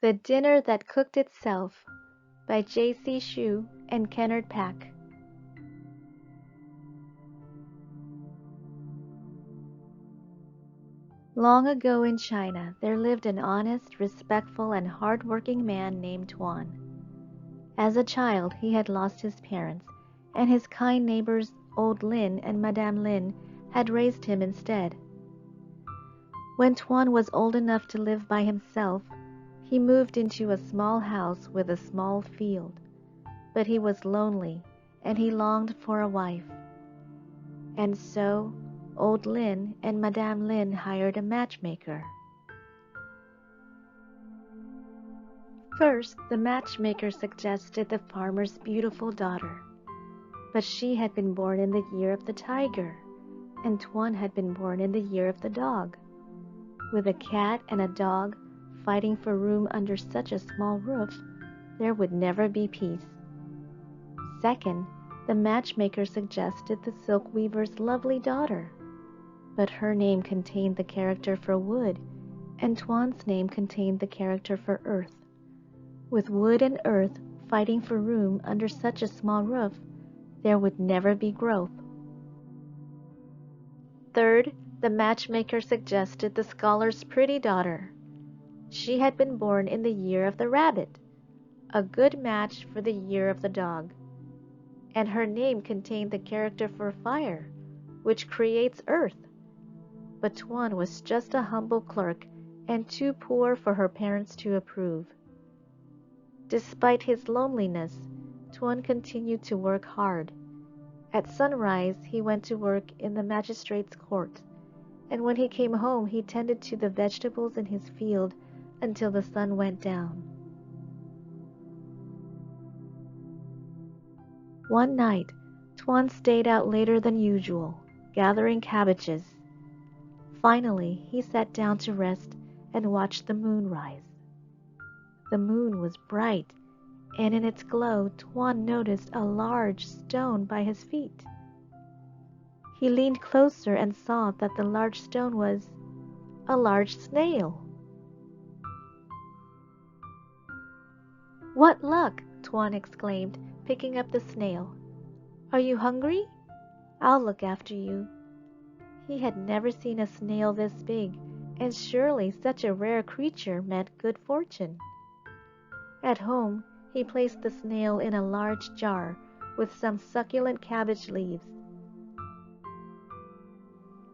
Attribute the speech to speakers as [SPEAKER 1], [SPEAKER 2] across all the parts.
[SPEAKER 1] The Dinner That Cooked Itself by J.C. Shu and Kennard Pack. Long ago in China, there lived an honest, respectful, and hard-working man named Tuan. As a child, he had lost his parents, and his kind neighbors, old Lin and Madame Lin, had raised him instead. When Tuan was old enough to live by himself, he moved into a small house with a small field, but he was lonely, and he longed for a wife. And so, old Lin and Madame Lin hired a matchmaker. First, the matchmaker suggested the farmer's beautiful daughter, but she had been born in the year of the tiger, and Tuan had been born in the year of the dog. With a cat and a dog fighting for room under such a small roof, there would never be peace. Second, the matchmaker suggested the silk weaver's lovely daughter, but her name contained the character for wood, and Tuan's name contained the character for earth. With wood and earth fighting for room under such a small roof, there would never be growth. Third, the matchmaker suggested the scholar's pretty daughter. She had been born in the year of the rabbit, a good match for the year of the dog, and her name contained the character for fire, which creates earth. But Tuan was just a humble clerk and too poor for her parents to approve. Despite his loneliness, Tuan continued to work hard. At sunrise, he went to work in the magistrate's court, and when he came home, he tended to the vegetables in his field until the sun went down. One night, Tuan stayed out later than usual, gathering cabbages. Finally, he sat down to rest and watched the moon rise. The moon was bright, and in its glow, Tuan noticed a large stone by his feet. He leaned closer and saw that the large stone was a large snail. "What luck!" Tuan exclaimed, picking up the snail. "Are you hungry? I'll look after you." He had never seen a snail this big, and surely such a rare creature meant good fortune. At home, he placed the snail in a large jar with some succulent cabbage leaves.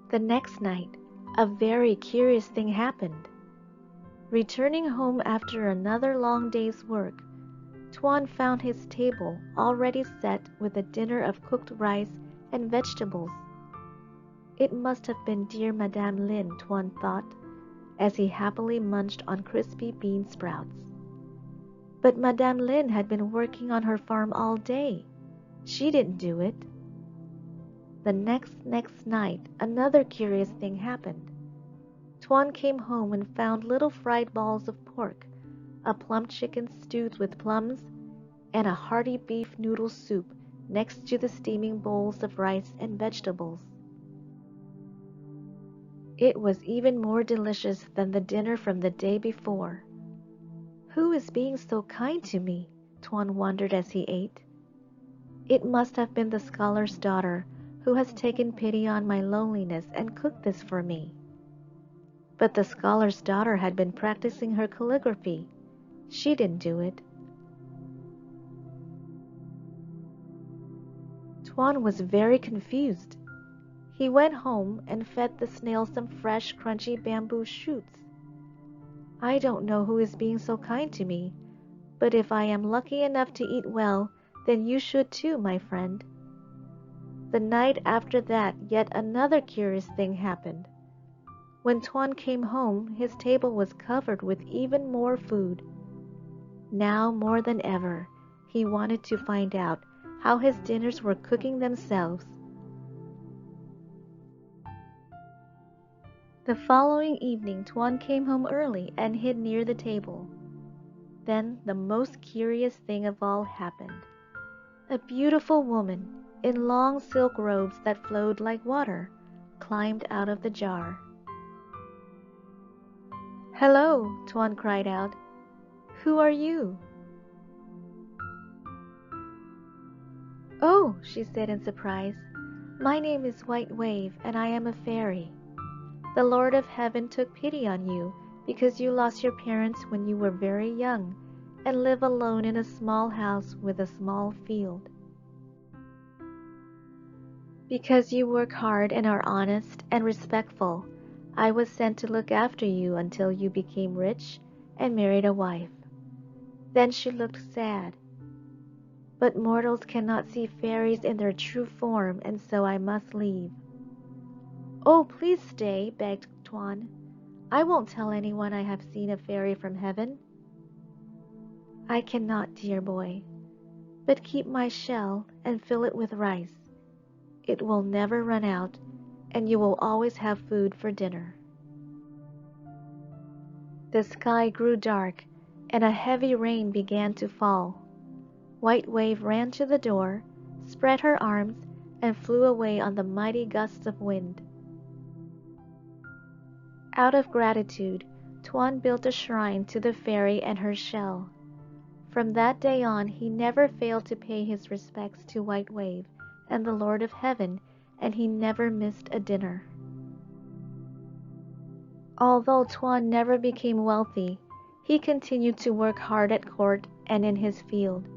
[SPEAKER 1] The next night, a very curious thing happened. Returning home after another long day's work, Tuan found his table already set with a dinner of cooked rice and vegetables. It must have been dear Madame Lin, Tuan thought, as he happily munched on crispy bean sprouts. But Madame Lin had been working on her farm all day. She didn't do it. The next night, another curious thing happened. Tuan came home and found little fried balls of pork, a plum chicken stewed with plums, and a hearty beef noodle soup next to the steaming bowls of rice and vegetables. It was even more delicious than the dinner from the day before. "Who is being so kind to me?" Tuan wondered as he ate. "It must have been the scholar's daughter, who has taken pity on my loneliness and cooked this for me." But the scholar's daughter had been practicing her calligraphy. She didn't do it. Tuan was very confused. He went home and fed the snail some fresh, crunchy bamboo shoots. "I don't know who is being so kind to me, but if I am lucky enough to eat well, then you should too, my friend." The night after that, yet another curious thing happened. When Tuan came home, his table was covered with even more food. Now, more than ever, he wanted to find out how his dinners were cooking themselves. The following evening, Tuan came home early and hid near the table. Then the most curious thing of all happened. A beautiful woman, in long silk robes that flowed like water, climbed out of the jar. "Hello," Tuan cried out. Who are you?" "Oh," she said in surprise, "my name is White Wave, and I am a fairy. The Lord of Heaven took pity on you because you lost your parents when you were very young and live alone in a small house with a small field. Because you work hard and are honest and respectful, I was sent to look after you until you became rich and married a wife." Then she looked sad. "But mortals cannot see fairies in their true form, and so I must leave." "Oh, please stay," begged Tuan. "I won't tell anyone I have seen a fairy from heaven." "I cannot, dear boy. But keep my shell and fill it with rice. It will never run out, and you will always have food for dinner." The sky grew dark, and a heavy rain began to fall. White Wave ran to the door, spread her arms, and flew away on the mighty gusts of wind. Out of gratitude, Tuan built a shrine to the fairy and her shell. From that day on, he never failed to pay his respects to White Wave and the Lord of Heaven, and he never missed a dinner. Although Tuan never became wealthy, he continued to work hard at court and in his field.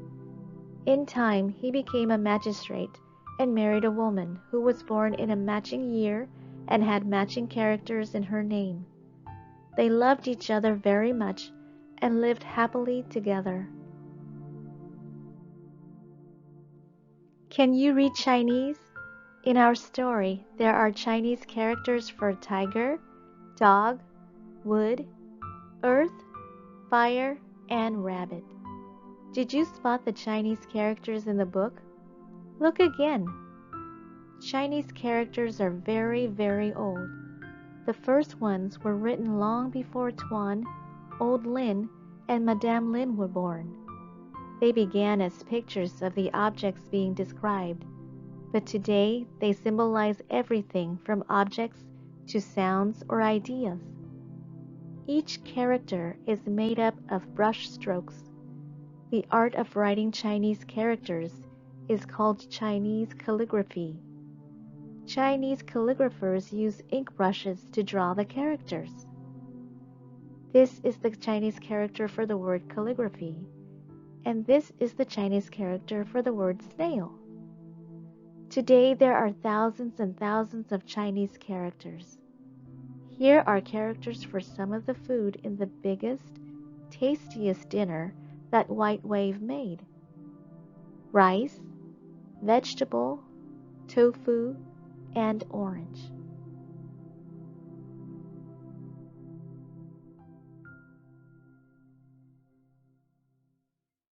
[SPEAKER 1] In time, he became a magistrate and married a woman who was born in a matching year and had matching characters in her name. They loved each other very much and lived happily together. Can you read Chinese? In our story, there are Chinese characters for tiger, dog, wood, earth, fire, and rabbit. Did you spot the Chinese characters in the book? Look again. Chinese characters are very, very old. The first ones were written long before Tuan, Old Lin, and Madame Lin were born. They began as pictures of the objects being described, but today they symbolize everything from objects to sounds or ideas. Each character is made up of brush strokes. The art of writing Chinese characters is called Chinese calligraphy. Chinese calligraphers use ink brushes to draw the characters. This is the Chinese character for the word calligraphy, and this is the Chinese character for the word snail. Today there are thousands and thousands of Chinese characters. Here are characters for some of the food in the biggest, tastiest dinner that White Wave made. Rice, vegetable, tofu, and orange.